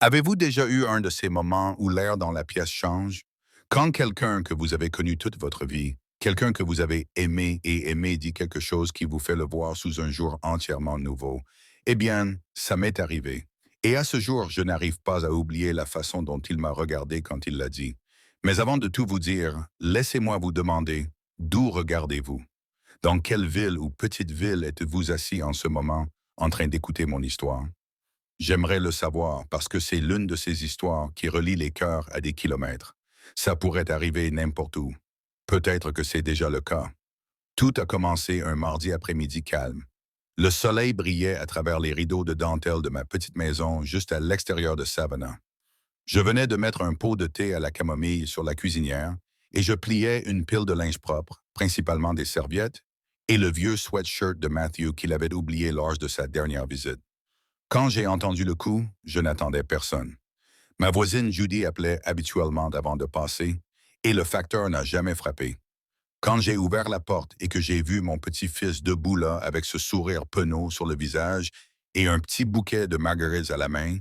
Avez-vous déjà eu un de ces moments où l'air dans la pièce change? Quand quelqu'un que vous avez connu toute votre vie, quelqu'un que vous avez aimé et aimé dit quelque chose qui vous fait le voir sous un jour entièrement nouveau, eh bien, ça m'est arrivé. Et à ce jour, je n'arrive pas à oublier la façon dont il m'a regardé quand il l'a dit. Mais avant de tout vous dire, laissez-moi vous demander, d'où regardez-vous? Dans quelle ville ou petite ville êtes-vous assis en ce moment en train d'écouter mon histoire? J'aimerais le savoir parce que c'est l'une de ces histoires qui relie les cœurs à des kilomètres. Ça pourrait arriver n'importe où. Peut-être que c'est déjà le cas. Tout a commencé un mardi après-midi calme. Le soleil brillait à travers les rideaux de dentelle de ma petite maison juste à l'extérieur de Savannah. Je venais de mettre un pot de thé à la camomille sur la cuisinière et je pliais une pile de linge propre, principalement des serviettes, et le vieux sweatshirt de Matthew qu'il avait oublié lors de sa dernière visite. Quand j'ai entendu le coup, je n'attendais personne. Ma voisine Judy appelait habituellement avant de passer, et le facteur n'a jamais frappé. Quand j'ai ouvert la porte et que j'ai vu mon petit-fils debout là avec ce sourire penaud sur le visage et un petit bouquet de marguerites à la main,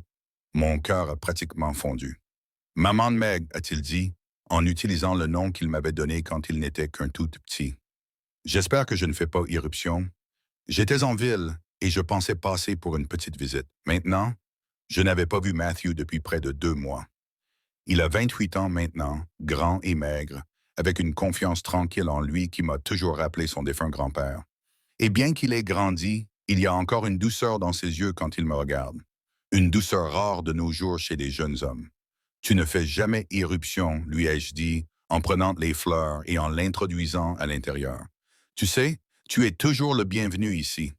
mon cœur a pratiquement fondu. Maman de Meg, a-t-il dit, en utilisant le nom qu'il m'avait donné quand il n'était qu'un tout petit. J'espère que je ne fais pas irruption. J'étais en ville et je pensais passer pour une petite visite. Maintenant, je n'avais pas vu Matthew depuis près de 2 mois. Il a 28 ans maintenant, grand et maigre, avec une confiance tranquille en lui qui m'a toujours rappelé son défunt grand-père. Et bien qu'il ait grandi, il y a encore une douceur dans ses yeux quand il me regarde. Une douceur rare de nos jours chez les jeunes hommes. Tu ne fais jamais irruption, lui ai-je dit, en prenant les fleurs et en l'introduisant à l'intérieur. Tu sais, tu es toujours le bienvenu ici.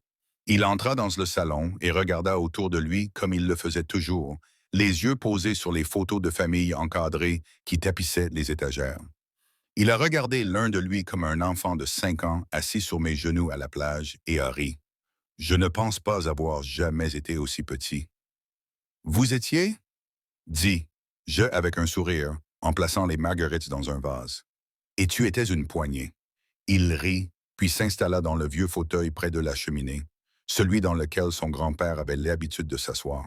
Il entra dans le salon et regarda autour de lui comme il le faisait toujours, les yeux posés sur les photos de famille encadrées qui tapissaient les étagères. Il a regardé l'un de lui comme un enfant de 5 ans assis sur mes genoux à la plage et a ri. Je ne pense pas avoir jamais été aussi petit. Vous étiez? Dit, je avec un sourire, en plaçant les marguerites dans un vase. Et tu étais une poignée. Il rit, puis s'installa dans le vieux fauteuil près de la cheminée, celui dans lequel son grand-père avait l'habitude de s'asseoir.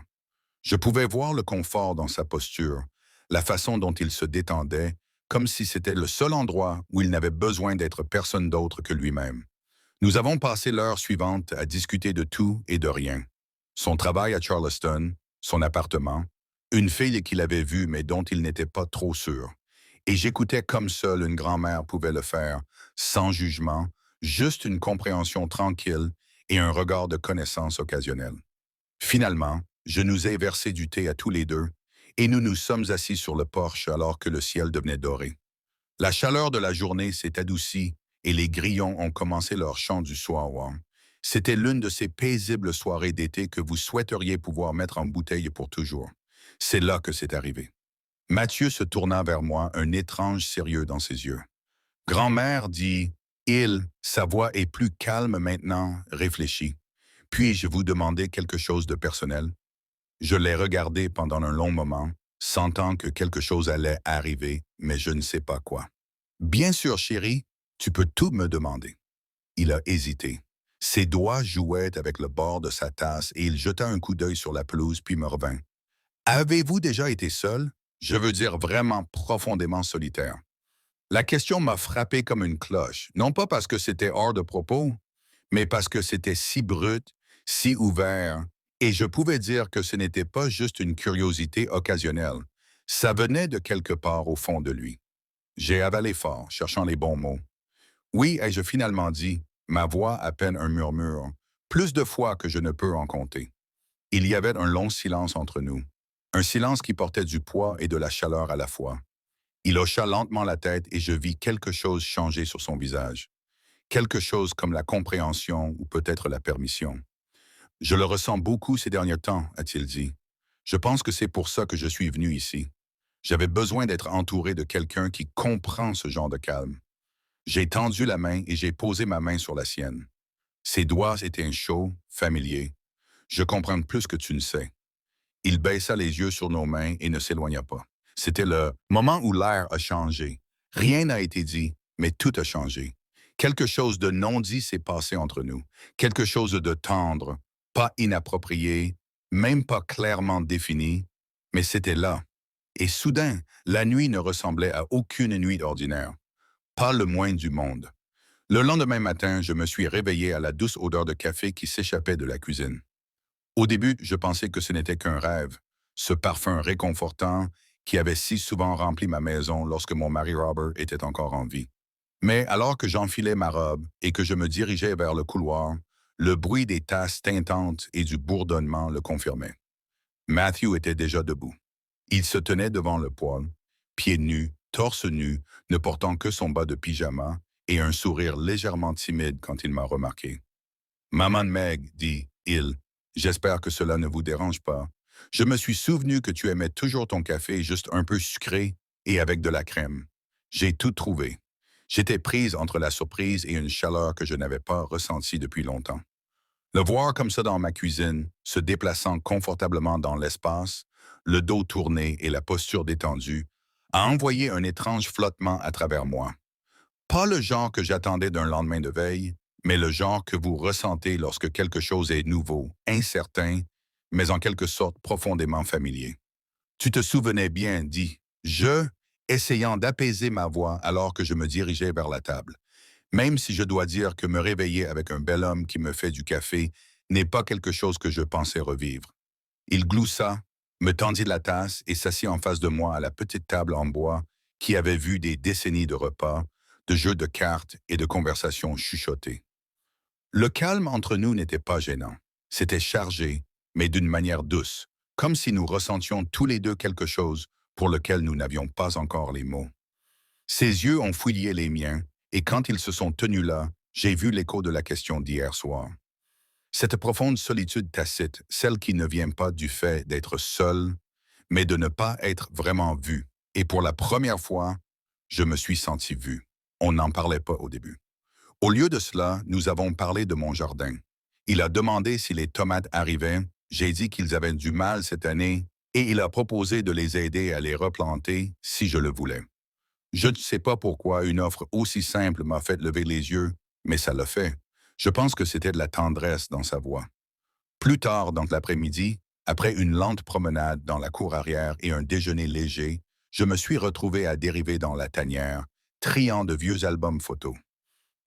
Je pouvais voir le confort dans sa posture, la façon dont il se détendait, comme si c'était le seul endroit où il n'avait besoin d'être personne d'autre que lui-même. Nous avons passé l'heure suivante à discuter de tout et de rien. Son travail à Charleston, son appartement, une fille qu'il avait vue mais dont il n'était pas trop sûr. Et j'écoutais comme seule une grand-mère pouvait le faire, sans jugement, juste une compréhension tranquille et un regard de connaissance occasionnel. Finalement, je nous ai versé du thé à tous les deux, et nous nous sommes assis sur le porche alors que le ciel devenait doré. La chaleur de la journée s'est adoucie et les grillons ont commencé leur chant du soir. C'était l'une de ces paisibles soirées d'été que vous souhaiteriez pouvoir mettre en bouteille pour toujours. C'est là que c'est arrivé. Mathieu se tourna vers moi, un étrange sérieux dans ses yeux. Grand-mère dit, sa voix est plus calme maintenant, réfléchie. Puis-je vous demander quelque chose de personnel? Je l'ai regardé pendant un long moment, sentant que quelque chose allait arriver, mais je ne sais pas quoi. Bien sûr, chérie, tu peux tout me demander. Il a hésité. Ses doigts jouaient avec le bord de sa tasse et il jeta un coup d'œil sur la pelouse puis me revint. Avez-vous déjà été seul? Je veux dire vraiment profondément solitaire. La question m'a frappé comme une cloche, non pas parce que c'était hors de propos, mais parce que c'était si brut, si ouvert, et je pouvais dire que ce n'était pas juste une curiosité occasionnelle. Ça venait de quelque part au fond de lui. J'ai avalé fort, cherchant les bons mots. Oui, ai-je finalement dit, ma voix à peine un murmure, plus de fois que je ne peux en compter. Il y avait un long silence entre nous, un silence qui portait du poids et de la chaleur à la fois. Il hocha lentement la tête et je vis quelque chose changer sur son visage. Quelque chose comme la compréhension ou peut-être la permission. Je le ressens beaucoup ces derniers temps, a-t-il dit. Je pense que c'est pour ça que je suis venu ici. J'avais besoin d'être entouré de quelqu'un qui comprend ce genre de calme. J'ai tendu la main et j'ai posé ma main sur la sienne. Ses doigts étaient chauds, familiers. Je comprends plus que tu ne sais. Il baissa les yeux sur nos mains et ne s'éloigna pas. C'était le moment où l'air a changé. Rien n'a été dit, mais tout a changé. Quelque chose de non dit s'est passé entre nous. Quelque chose de tendre, pas inapproprié, même pas clairement défini, Mais c'était là. Et soudain, la nuit ne ressemblait à aucune nuit ordinaire. Pas le moins du monde. Le lendemain matin, je me suis réveillé à la douce odeur de café qui s'échappait de la cuisine. Au début, je pensais que ce n'était qu'un rêve, ce parfum réconfortant qui avait si souvent rempli ma maison lorsque mon mari Robert était encore en vie. Mais alors que j'enfilais ma robe et que je me dirigeais vers le couloir, le bruit des tasses tintantes et du bourdonnement le confirmait. Matthew était déjà debout. Il se tenait devant le poêle, pieds nus, torse nu, ne portant que son bas de pyjama et un sourire légèrement timide quand il m'a remarqué. Maman Meg, dit-il, j'espère que cela ne vous dérange pas. Je me suis souvenu que tu aimais toujours ton café juste un peu sucré et avec de la crème. J'ai tout trouvé. J'étais prise entre la surprise et une chaleur que je n'avais pas ressentie depuis longtemps. Le voir comme ça dans ma cuisine, se déplaçant confortablement dans l'espace, le dos tourné et la posture détendue, a envoyé un étrange flottement à travers moi. Pas le genre que j'attendais d'un lendemain de veille, mais le genre que vous ressentez lorsque quelque chose est nouveau, incertain, mais en quelque sorte profondément familier. Tu te souvenais bien, dit essayant d'apaiser ma voix alors que je me dirigeais vers la table. Même si je dois dire que me réveiller avec un bel homme qui me fait du café n'est pas quelque chose que je pensais revivre. Il gloussa, me tendit la tasse et s'assit en face de moi à la petite table en bois qui avait vu des décennies de repas, de jeux de cartes et de conversations chuchotées. Le calme entre nous n'était pas gênant. C'était chargé, mais d'une manière douce, comme si nous ressentions tous les deux quelque chose pour lequel nous n'avions pas encore les mots. Ses yeux ont fouillé les miens, et quand ils se sont tenus là, j'ai vu l'écho de la question d'hier soir. Cette profonde solitude tacite, celle qui ne vient pas du fait d'être seul, mais de ne pas être vraiment vu. Et pour la première fois, je me suis senti vu. On n'en parlait pas au début. Au lieu de cela, nous avons parlé de mon jardin. Il a demandé si les tomates arrivaient, j'ai dit qu'ils avaient du mal cette année, et il a proposé de les aider à les replanter si je le voulais. Je ne sais pas pourquoi une offre aussi simple m'a fait lever les yeux, mais ça l'a fait. Je pense que c'était de la tendresse dans sa voix. Plus tard dans l'après-midi, après une lente promenade dans la cour arrière et un déjeuner léger, je me suis retrouvé à dériver dans la tanière, triant de vieux albums photos.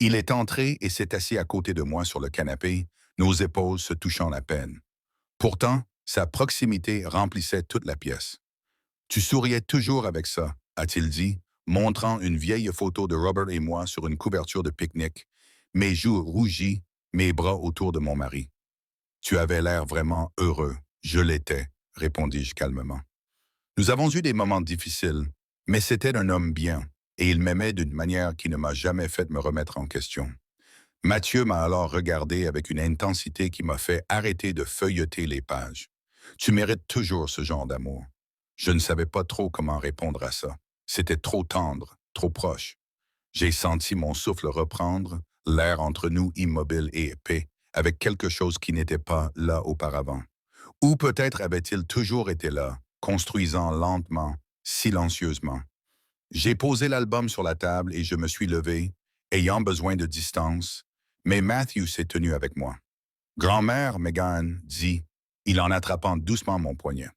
Il est entré et s'est assis à côté de moi sur le canapé, nos épaules se touchant la peine. Pourtant, sa proximité remplissait toute la pièce. Tu souriais toujours avec ça, a-t-il dit, montrant une vieille photo de Robert et moi sur une couverture de pique-nique, mes joues rougies, mes bras autour de mon mari. Tu avais l'air vraiment heureux. Je l'étais, répondis-je calmement. Nous avons eu des moments difficiles, mais c'était un homme bien, et il m'aimait d'une manière qui ne m'a jamais fait me remettre en question. Mathieu m'a alors regardé avec une intensité qui m'a fait arrêter de feuilleter les pages. Tu mérites toujours ce genre d'amour. Je ne savais pas trop comment répondre à ça. C'était trop tendre, trop proche. J'ai senti mon souffle reprendre, l'air entre nous immobile et épais, avec quelque chose qui n'était pas là auparavant. Ou peut-être avait-il toujours été là, construisant lentement, silencieusement. J'ai posé l'album sur la table et je me suis levé, ayant besoin de distance, mais Matthew s'est tenu avec moi. Grand-mère, Megan, dit-il en attrapant doucement mon poignet.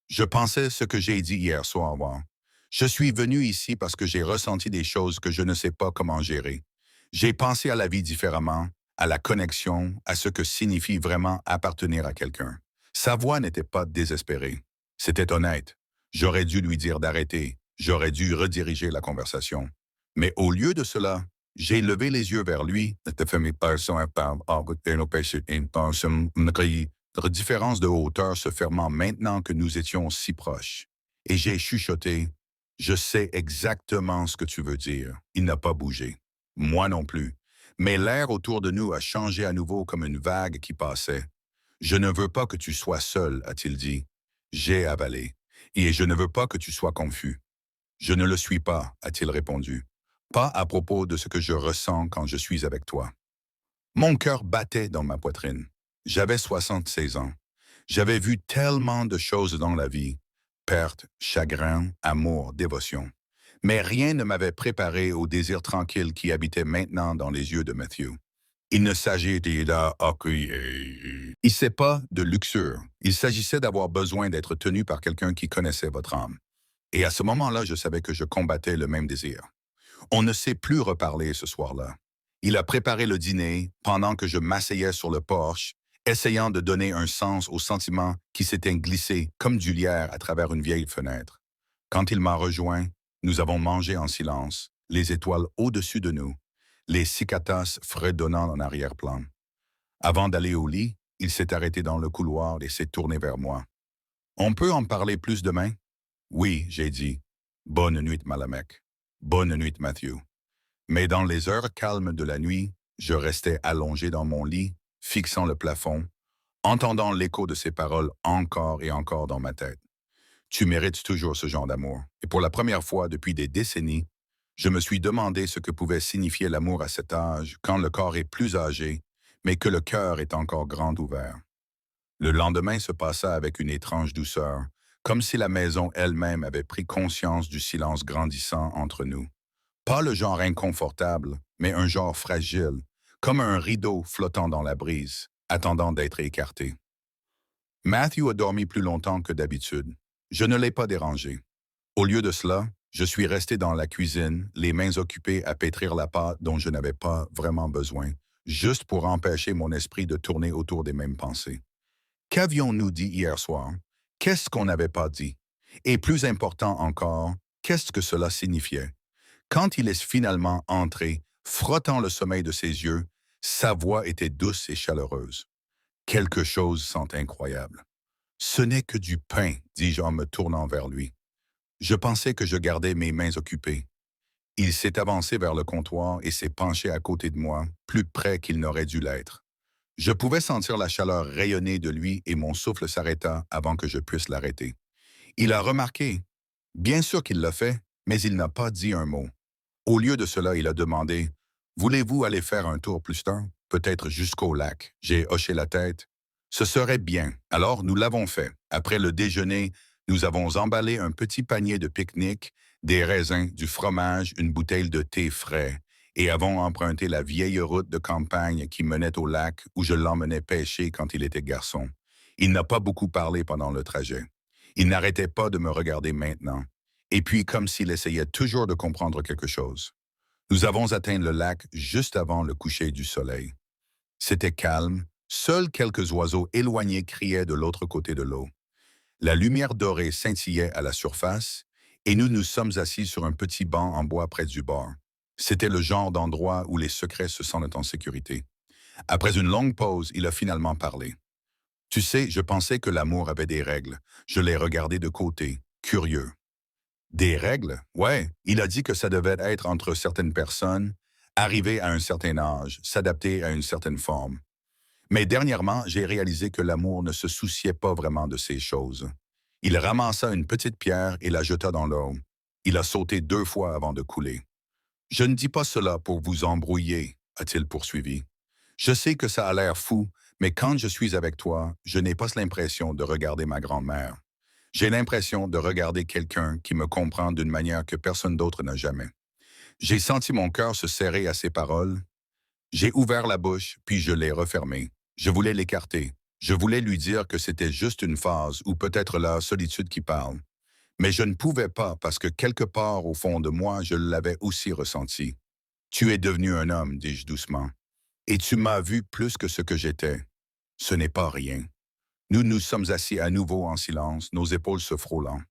Je pensais ce que j'ai dit hier soir, moi. Je suis venu ici parce que j'ai ressenti des choses que je ne sais pas comment gérer. J'ai pensé à la vie différemment, à la connexion, à ce que signifie vraiment appartenir à quelqu'un. Sa voix n'était pas désespérée. C'était honnête. J'aurais dû lui dire d'arrêter. J'aurais dû rediriger la conversation. Mais au lieu de cela, j'ai levé les yeux vers lui. Notre différence de hauteur se fermant maintenant que nous étions si proches. Et j'ai chuchoté, « Je sais exactement ce que tu veux dire. » Il n'a pas bougé. Moi non plus. Mais l'air autour de nous a changé à nouveau comme une vague qui passait. « Je ne veux pas que tu sois seul, a-t-il dit. J'ai avalé. Et je ne veux pas que tu sois confus. Je ne le suis pas, a-t-il répondu. Pas à propos de ce que je ressens quand je suis avec toi. Mon cœur battait dans ma poitrine. J'avais 76 ans. J'avais vu tellement de choses dans la vie. Perte, chagrin, amour, dévotion. Mais rien ne m'avait préparé au désir tranquille qui habitait maintenant dans les yeux de Matthew. Il ne s'agissait là, il sait pas de luxure. Il s'agissait d'avoir besoin d'être tenu par quelqu'un qui connaissait votre âme. Et à ce moment-là, je savais que je combattais le même désir. On ne s'est plus reparlé ce soir-là. Il a préparé le dîner pendant que je m'asseyais sur le porche, essayant de donner un sens au sentiment qui s'était glissé comme du lierre à travers une vieille fenêtre. Quand il m'a rejoint, nous avons mangé en silence, les étoiles au-dessus de nous, les cicatas fredonnant en arrière-plan. Avant d'aller au lit, il s'est arrêté dans le couloir et s'est tourné vers moi. On peut en parler plus demain? Oui, j'ai dit. Bonne nuit, Malamek. Bonne nuit, Matthew. Mais dans les heures calmes de la nuit, je restais allongé dans mon lit, fixant le plafond, entendant l'écho de ses paroles encore et encore dans ma tête. Tu mérites toujours ce genre d'amour. Et pour la première fois depuis des décennies, je me suis demandé ce que pouvait signifier l'amour à cet âge, quand le corps est plus âgé, mais que le cœur est encore grand ouvert. Le lendemain se passa avec une étrange douceur, comme si la maison elle-même avait pris conscience du silence grandissant entre nous. Pas le genre inconfortable, mais un genre fragile, comme un rideau flottant dans la brise, attendant d'être écarté. Matthew a dormi plus longtemps que d'habitude. Je ne l'ai pas dérangé. Au lieu de cela, je suis resté dans la cuisine, les mains occupées à pétrir la pâte dont je n'avais pas vraiment besoin, juste pour empêcher mon esprit de tourner autour des mêmes pensées. Qu'avions-nous dit hier soir? Qu'est-ce qu'on n'avait pas dit? Et plus important encore, qu'est-ce que cela signifiait? Quand il est finalement entré, frottant le sommeil de ses yeux, sa voix était douce et chaleureuse. Quelque chose sent incroyable. Ce n'est que du pain, dis-je en me tournant vers lui. Je pensais que je gardais mes mains occupées. Il s'est avancé vers le comptoir et s'est penché à côté de moi, plus près qu'il n'aurait dû l'être. Je pouvais sentir la chaleur rayonner de lui et mon souffle s'arrêta avant que je puisse l'arrêter. Il a remarqué. Bien sûr qu'il l'a fait, mais il n'a pas dit un mot. Au lieu de cela, il a demandé « Voulez-vous aller faire un tour plus tard? Peut-être jusqu'au lac. » J'ai hoché la tête. Ce serait bien. Alors, nous l'avons fait. Après le déjeuner, nous avons emballé un petit panier de pique-nique, des raisins, du fromage, une bouteille de thé frais, et avons emprunté la vieille route de campagne qui menait au lac où je l'emmenais pêcher quand il était garçon. Il n'a pas beaucoup parlé pendant le trajet. Il n'arrêtait pas de me regarder maintenant, et puis comme s'il essayait toujours de comprendre quelque chose. Nous avons atteint le lac juste avant le coucher du soleil. C'était calme, seuls quelques oiseaux éloignés criaient de l'autre côté de l'eau. La lumière dorée scintillait à la surface, et nous nous sommes assis sur un petit banc en bois près du bord. C'était le genre d'endroit où les secrets se sentent en sécurité. Après une longue pause, il a finalement parlé. Tu sais, je pensais que l'amour avait des règles. Je l'ai regardé de côté, curieux. Des règles? Ouais, il a dit que ça devait être entre certaines personnes, arriver à un certain âge, s'adapter à une certaine forme. Mais dernièrement, j'ai réalisé que l'amour ne se souciait pas vraiment de ces choses. Il ramassa une petite pierre et la jeta dans l'eau. Il a sauté 2 fois avant de couler. Je ne dis pas cela pour vous embrouiller, a-t-il poursuivi. Je sais que ça a l'air fou, mais quand je suis avec toi, je n'ai pas l'impression de regarder ma grand-mère. J'ai l'impression de regarder quelqu'un qui me comprend d'une manière que personne d'autre n'a jamais. J'ai senti mon cœur se serrer à ces paroles. J'ai ouvert la bouche, puis je l'ai refermée. Je voulais l'écarter. Je voulais lui dire que c'était juste une phase ou peut-être la solitude qui parle. Mais je ne pouvais pas parce que quelque part au fond de moi, je l'avais aussi ressenti. Tu es devenu un homme, dis-je doucement. Et tu m'as vu plus que ce que j'étais. Ce n'est pas rien. Nous nous sommes assis à nouveau en silence, nos épaules se frôlant.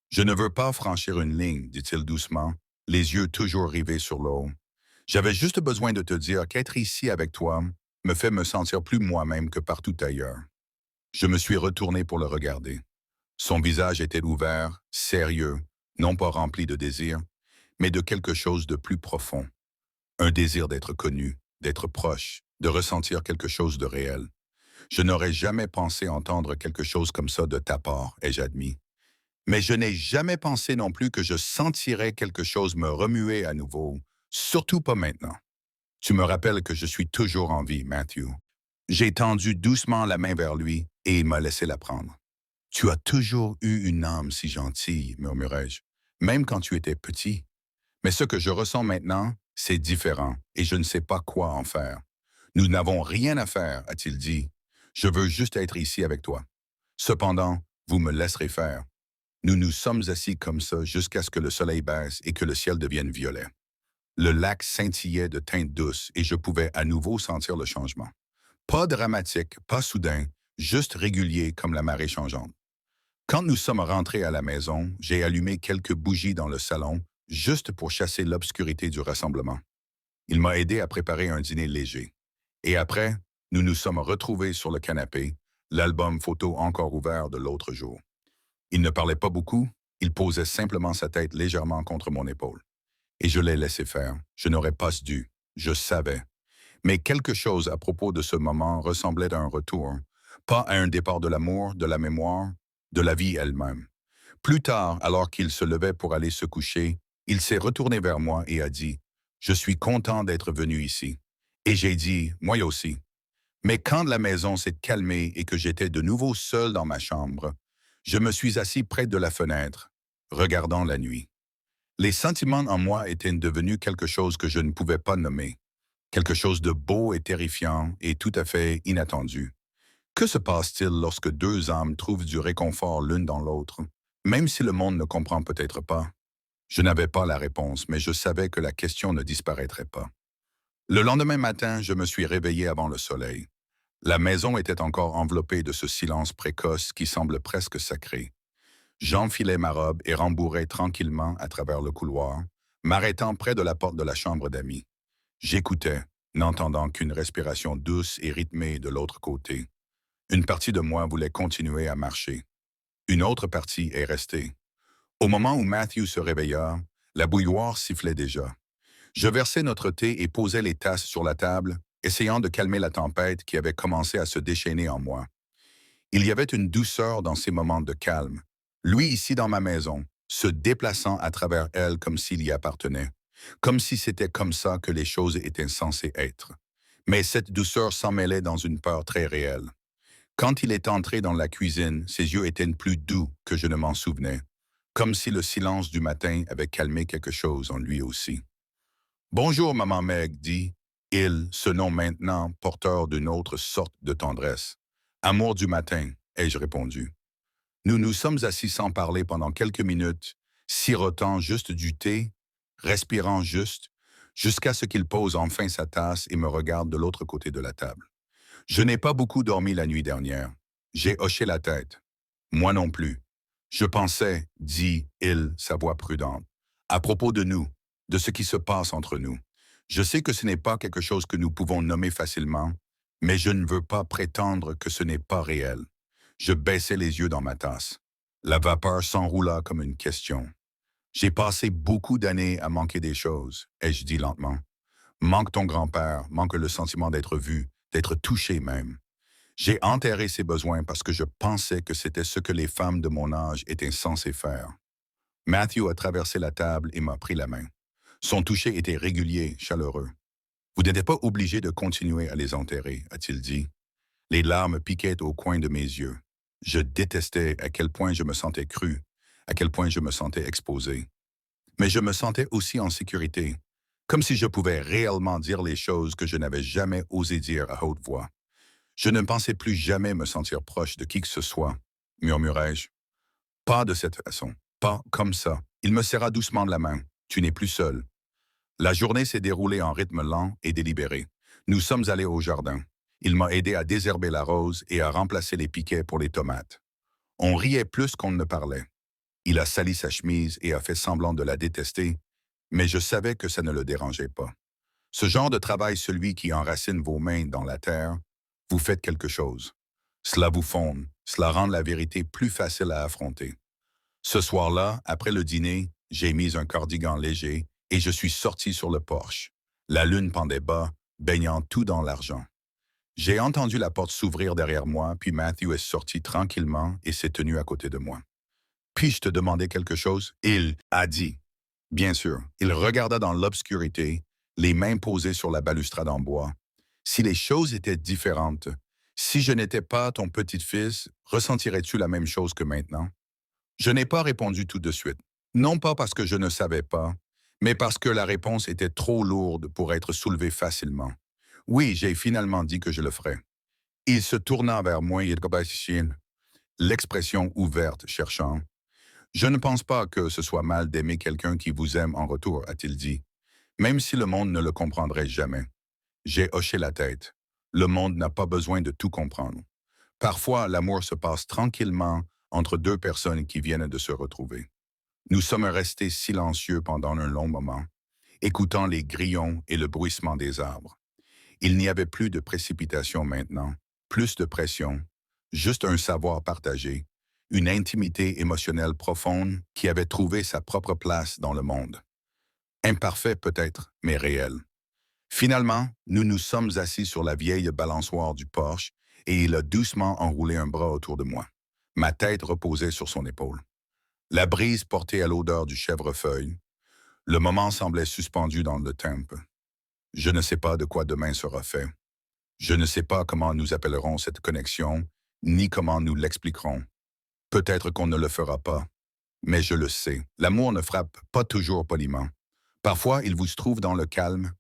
Je ne veux pas franchir une ligne, dit-il doucement, les yeux toujours rivés sur l'eau. J'avais juste besoin de te dire qu'être ici avec toi me fait me sentir plus moi-même que partout ailleurs. Je me suis retourné pour le regarder. Son visage était ouvert, sérieux, non pas rempli de désir, mais de quelque chose de plus profond. Un désir d'être connu, d'être proche, de ressentir quelque chose de réel. Je n'aurais jamais pensé entendre quelque chose comme ça de ta part, ai-je admis. Mais je n'ai jamais pensé non plus que je sentirais quelque chose me remuer à nouveau, surtout pas maintenant. Tu me rappelles que je suis toujours en vie, Matthew. J'ai tendu doucement la main vers lui et il m'a laissé la prendre. Tu as toujours eu une âme si gentille, murmurai-je, même quand tu étais petit. Mais ce que je ressens maintenant, c'est différent et je ne sais pas quoi en faire. Nous n'avons rien à faire, a-t-il dit. Je veux juste être ici avec toi. Cependant, vous me laisserez faire. Nous nous sommes assis comme ça jusqu'à ce que le soleil baisse et que le ciel devienne violet. Le lac scintillait de teintes douces et je pouvais à nouveau sentir le changement. Pas dramatique, pas soudain, juste régulier comme la marée changeante. Quand nous sommes rentrés à la maison, j'ai allumé quelques bougies dans le salon, juste pour chasser l'obscurité du rassemblement. Il m'a aidé à préparer un dîner léger. Et après, nous nous sommes retrouvés sur le canapé, l'album photo encore ouvert de l'autre jour. Il ne parlait pas beaucoup, il posait simplement sa tête légèrement contre mon épaule. Et je l'ai laissé faire. Je n'aurais pas dû. Je savais. Mais quelque chose à propos de ce moment ressemblait à un retour, pas à un départ de l'amour, de la mémoire, de la vie elle-même. Plus tard, alors qu'il se levait pour aller se coucher, il s'est retourné vers moi et a dit « Je suis content d'être venu ici. » Et j'ai dit « Moi aussi. » Mais quand la maison s'est calmée et que j'étais de nouveau seul dans ma chambre, je me suis assis près de la fenêtre, regardant la nuit. Les sentiments en moi étaient devenus quelque chose que je ne pouvais pas nommer, quelque chose de beau et terrifiant et tout à fait inattendu. Que se passe-t-il lorsque deux âmes trouvent du réconfort l'une dans l'autre, même si le monde ne comprend peut-être pas? Je n'avais pas la réponse, mais je savais que la question ne disparaîtrait pas. Le lendemain matin, je me suis réveillé avant le soleil. La maison était encore enveloppée de ce silence précoce qui semble presque sacré. J'enfilai ma robe et rembourrai tranquillement à travers le couloir, m'arrêtant près de la porte de la chambre d'amis. J'écoutais, n'entendant qu'une respiration douce et rythmée de l'autre côté. Une partie de moi voulait continuer à marcher. Une autre partie est restée. Au moment où Matthew se réveilla, la bouilloire sifflait déjà. Je versai notre thé et posai les tasses sur la table, essayant de calmer la tempête qui avait commencé à se déchaîner en moi. Il y avait une douceur dans ces moments de calme. Lui ici dans ma maison, se déplaçant à travers elle comme s'il y appartenait, comme si c'était comme ça que les choses étaient censées être. Mais cette douceur s'en mêlait dans une peur très réelle. Quand il est entré dans la cuisine, ses yeux étaient plus doux que je ne m'en souvenais, comme si le silence du matin avait calmé quelque chose en lui aussi. Bonjour, maman Meg, dit-il, ce nom maintenant porteur d'une autre sorte de tendresse. Amour du matin, ai-je répondu. Nous nous sommes assis sans parler pendant quelques minutes, sirotant juste du thé, respirant juste, jusqu'à ce qu'il pose enfin sa tasse et me regarde de l'autre côté de la table. Je n'ai pas beaucoup dormi la nuit dernière. J'ai hoché la tête. Moi non plus. Je pensais, dit-il, sa voix prudente, à propos de nous, de ce qui se passe entre nous. Je sais que ce n'est pas quelque chose que nous pouvons nommer facilement, mais je ne veux pas prétendre que ce n'est pas réel. Je baissai les yeux dans ma tasse. La vapeur s'enroula comme une question. J'ai passé beaucoup d'années à manquer des choses, ai-je dit lentement. Manque ton grand-père, manque le sentiment d'être vu, d'être touché même. J'ai enterré ces besoins parce que je pensais que c'était ce que les femmes de mon âge étaient censées faire. Matthew a traversé la table et m'a pris la main. Son toucher était régulier, chaleureux. Vous n'êtes pas obligé de continuer à les enterrer, a-t-il dit. Les larmes piquaient au coin de mes yeux. Je détestais à quel point je me sentais cru, à quel point je me sentais exposé. Mais je me sentais aussi en sécurité, comme si je pouvais réellement dire les choses que je n'avais jamais osé dire à haute voix. Je ne pensais plus jamais me sentir proche de qui que ce soit, murmurai-je. Pas de cette façon, pas comme ça. Il me serra doucement de la main. Tu n'es plus seul. La journée s'est déroulée en rythme lent et délibéré. Nous sommes allés au jardin. Il m'a aidé à désherber la rose et à remplacer les piquets pour les tomates. On riait plus qu'on ne parlait. Il a sali sa chemise et a fait semblant de la détester, mais je savais que ça ne le dérangeait pas. Ce genre de travail, celui qui enracine vos mains dans la terre, vous faites quelque chose. Cela vous fonde, cela rend la vérité plus facile à affronter. Ce soir-là, après le dîner, j'ai mis un cardigan léger et je suis sorti sur le porche. La lune pendait bas, baignant tout dans l'argent. J'ai entendu la porte s'ouvrir derrière moi, puis Matthew est sorti tranquillement et s'est tenu à côté de moi. Puis-je te demander quelque chose? Il a dit. Bien sûr, il regarda dans l'obscurité, les mains posées sur la balustrade en bois. Si les choses étaient différentes, si je n'étais pas ton petit-fils, ressentirais-tu la même chose que maintenant? Je n'ai pas répondu tout de suite. Non pas parce que je ne savais pas, mais parce que la réponse était trop lourde pour être soulevée facilement. Oui, j'ai finalement dit que je le ferais. Il se tourna vers moi et l'expression ouverte, cherchant. Je ne pense pas que ce soit mal d'aimer quelqu'un qui vous aime en retour, a-t-il dit, même si le monde ne le comprendrait jamais. J'ai hoché la tête. Le monde n'a pas besoin de tout comprendre. Parfois, l'amour se passe tranquillement entre deux personnes qui viennent de se retrouver. Nous sommes restés silencieux pendant un long moment, écoutant les grillons et le bruissement des arbres. Il n'y avait plus de précipitation maintenant, plus de pression, juste un savoir partagé, une intimité émotionnelle profonde qui avait trouvé sa propre place dans le monde. Imparfait peut-être, mais réel. Finalement, nous nous sommes assis sur la vieille balançoire du porche et il a doucement enroulé un bras autour de moi. Ma tête reposait sur son épaule. La brise portait à l'odeur du chèvrefeuille. Le moment semblait suspendu dans le temps. Je ne sais pas de quoi demain sera fait. Je ne sais pas comment nous appellerons cette connexion, ni comment nous l'expliquerons. Peut-être qu'on ne le fera pas. Mais je le sais, l'amour ne frappe pas toujours poliment. Parfois, il vous trouve dans le calme.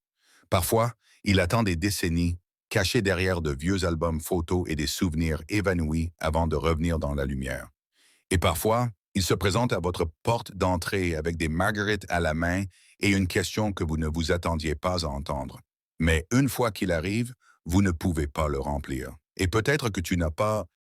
Parfois, il attend des décennies, caché derrière de vieux albums photos et des souvenirs évanouis avant de revenir dans la lumière. Et parfois, il se présente à votre porte d'entrée avec des marguerites à la main et une question que vous ne vous attendiez pas à entendre. Mais une fois qu'il arrive, vous ne pouvez pas le remplir. Et peut-être que tu n'as pas